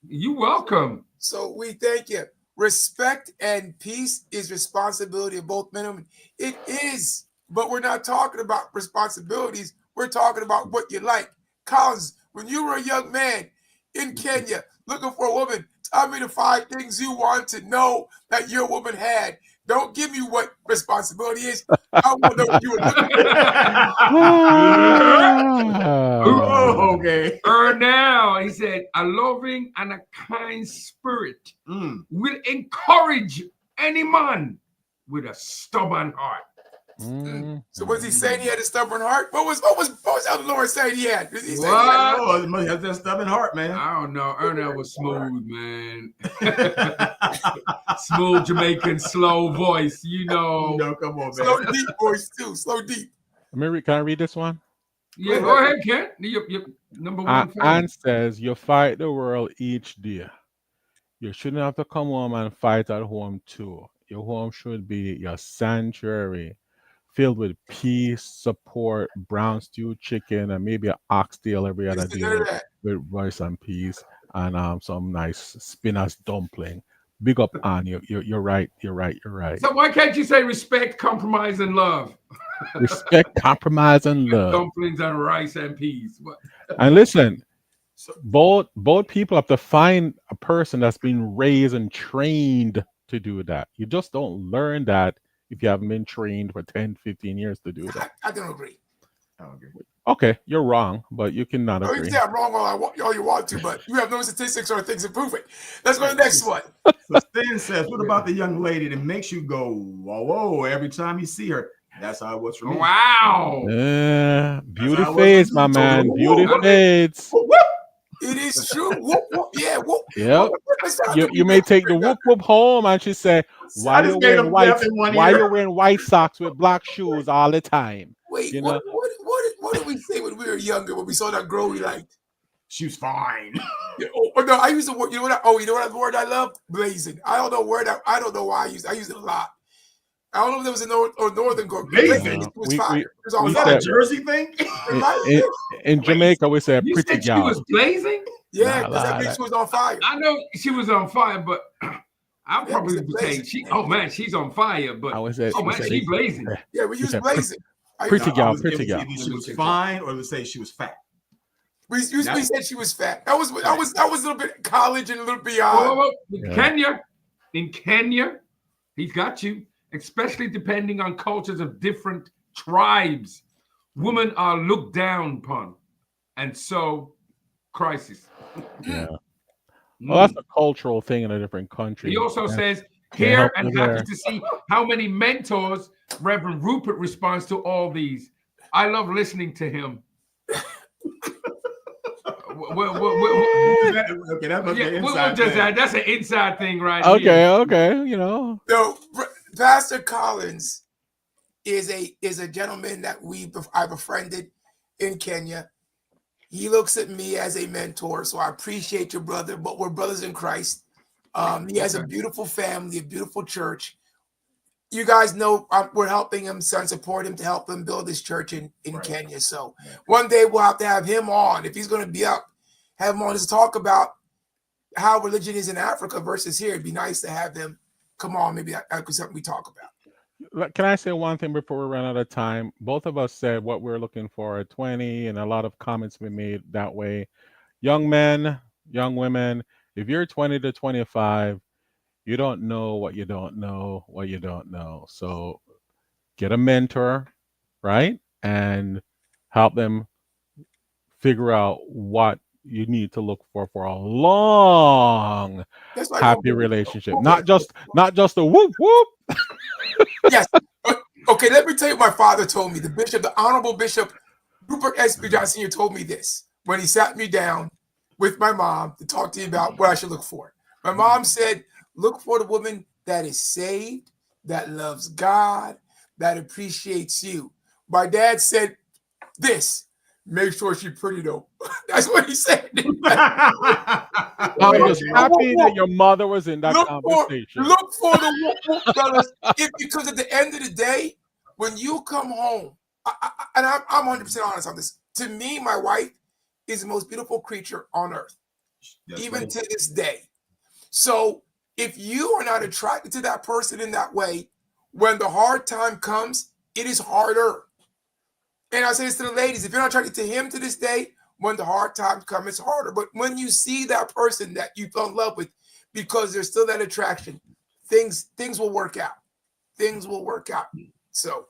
You welcome. So we thank you. Respect and peace is responsibility of both men and women. It is, but we're not talking about responsibilities. We're talking about what you like. Collins, when you were a young man in Kenya looking for a woman, tell me the 5 things you want to know that your woman had. Don't give me what responsibility is. I want to know what you were looking Oh, okay. Now, he said, a loving and a kind spirit will encourage any man with a stubborn heart. So was he saying he had a stubborn heart? What was Elder Lawrence saying he had? He He has that stubborn heart, man. I don't know. Ernell was smooth, man. Smooth Jamaican, slow voice, you know. Come on, man. Slow deep voice too. Slow deep. Can I read this one? Yeah, go ahead, Ken. Your number one. Anne says, you fight the world each day. You shouldn't have to come home and fight at home too. Your home should be your sanctuary, filled with peace, support, brown stew chicken, and maybe an oxtail every other day with rice and peas, and some nice spinach dumpling. Big up, Anne. You're right. You're right. So why can't you say respect, compromise, and love? Respect, compromise, and love. Dumplings and rice and peas. What? And listen, both people have to find a person that's been raised and trained to do that. You just don't learn that if you haven't been trained for 10, 15 years to do that. I don't agree. Okay, you're wrong, but you cannot agree. You can say I'm wrong all you want to, but you have no statistics or things to prove it. Let's go to the next one. So Stan says, what about the young lady that makes you go, whoa, every time you see her? That's how it was for me. Wow. Beauty fades, my man. Beauty fades. It is true. Whoop, whoop. Yeah, whoop. Yep. You may take the whoop whoop home and she say, why you wearing white socks with black shoes all the time? Wait, what did we say when we were younger when we saw that girl we liked? She was fine. No, I used the word. You know what word I love? Blazing. I don't know why I used it a lot. I don't know if there was a northern girl. Blazing. It was fire. Was that a Jersey thing? In Jamaica, we say pretty gal. She was blazing? Yeah, because that means she was on fire. I know she was on fire, but I'll probably say she's on fire, but she's blazing. Yeah, we use blazing. Pretty gal. She was fine, or let's say she was fat. We said she was fat. That was a little bit college and a little beyond. In Kenya, he's got you. Especially depending on cultures of different tribes, women are looked down upon, and so crisis. Yeah. Well, that's a cultural thing in a different country. He also says here and happy to see how many mentors Reverend Rupert responds to all these. I love listening to him. That's an inside thing, right? Okay, you know. No, Pastor Collins is a gentleman that I befriended in Kenya. He looks at me as a mentor, so I appreciate your brother. But we're brothers in Christ. He has a beautiful family, a beautiful church. You guys know we're helping him, support him to help him build his church in Kenya. So one day we'll have to have him on. If he's going to be up, have him on to talk about how religion is in Africa versus here. It'd be nice to have them come on. Maybe that could be something we talk about. Can I say one thing before we run out of time? Both of us said what we're looking for at 20, and a lot of comments we made that way. Young men, young women, if you're 20 to 25, you don't know what you don't know, what you don't know. So get a mentor, right? And help them figure out what you need to look for a long, happy relationship. Not just a whoop whoop. Yes. Okay, let me tell you what my father told me. The Honorable Bishop Rupert S.B. Johnson told me this when he sat me down with my mom to talk to me about what I should look for. My mom said, look for the woman that is saved, that loves God, that appreciates you. My dad said this, make sure she's pretty though. That's what he said. I I'm just happy that your mother was in that conversation. Look for the whoop whoop, fellas. Because at the end of the day, when you come home, and I'm 100% honest on this. To me, my wife is the most beautiful creature on earth, even to this day. So if you are not attracted to that person in that way, when the hard time comes, it is harder. And I say this to the ladies, if you're not attracted to him to this day, when the hard times come, it's harder. But when you see that person that you fell in love with, because there's still that attraction, things will work out. Things will work out. So,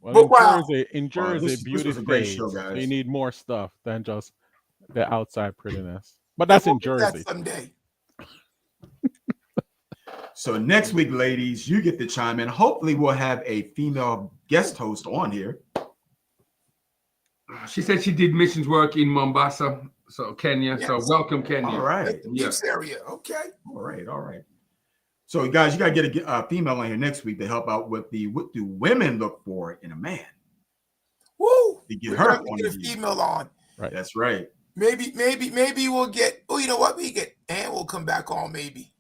well, in Jersey, beauty fades. So you need more stuff than just the outside prettiness. But that's in Jersey. Someday. So next week, ladies, you get to chime in. Hopefully, we'll have a female guest host on here. She said she did missions work in Mombasa, so Kenya. Yes. So welcome, Kenya. All right. Yes, area. Okay. All right. So guys, you got to get a female on here next week to help out with what do women look for in a man? Woo! To get her to get a female on. Right. That's right. Maybe we'll get. Oh, you know what? We get, and we'll come back on maybe.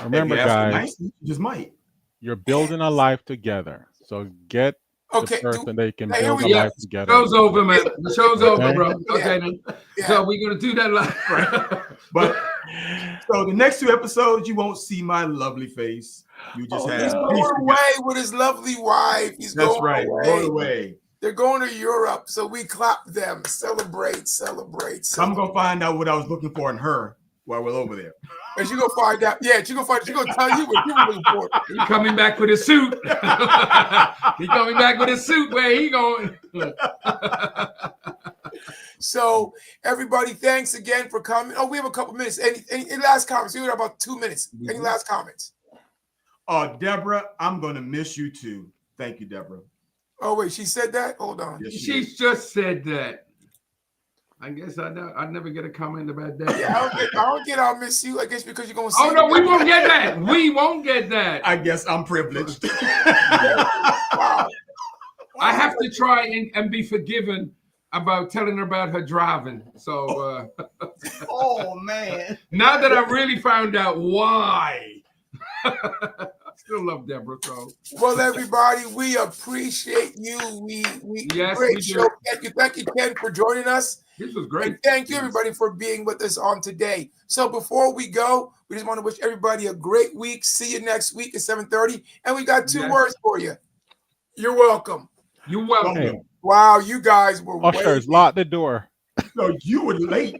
Remember, guys, you just might. You're building a life together, so get the person they can build a life together. Show's over, man. The show's over, bro. Okay, then. Yeah. So we're gonna do that live, right? But so the next 2 episodes, you won't see my lovely face. You just have. He's going away with his lovely wife. That's right. Going away. They're going to Europe, so we clap them. Celebrate. I'm gonna find out what I was looking for in her while we're over there. And she's gonna find out. Yeah, she's gonna tell you what you were looking for. He's coming back with a suit. He's coming back with a suit. Where he going? So everybody, thanks again for coming. Oh, we have a couple minutes. Any last comments? We have about 2 minutes. Any last comments? Deborah, I'm gonna miss you too. Thank you, Deborah. Oh wait, she said that? Hold on. Yes, she's just said that. I guess I'd never get a comment about that. Yeah, I don't get I'll miss you. I guess because you're gonna say. Oh no, we won't get that. We won't get that. I guess I'm privileged. Wow. I have to try and be forgiven about telling her about her driving. So oh man. Now that I really found out why. I still love Deborah. So well, everybody, we appreciate you. Yes, great we show. Thank you, Ken, for joining us. This was great. And thank you, everybody, for being with us on today. So before we go, we just want to wish everybody a great week. See you next week at 7:30. And we got 2 words for you. You're welcome. You're welcome. Hey. Wow, you guys were Ushers, lock the door. No, you were late.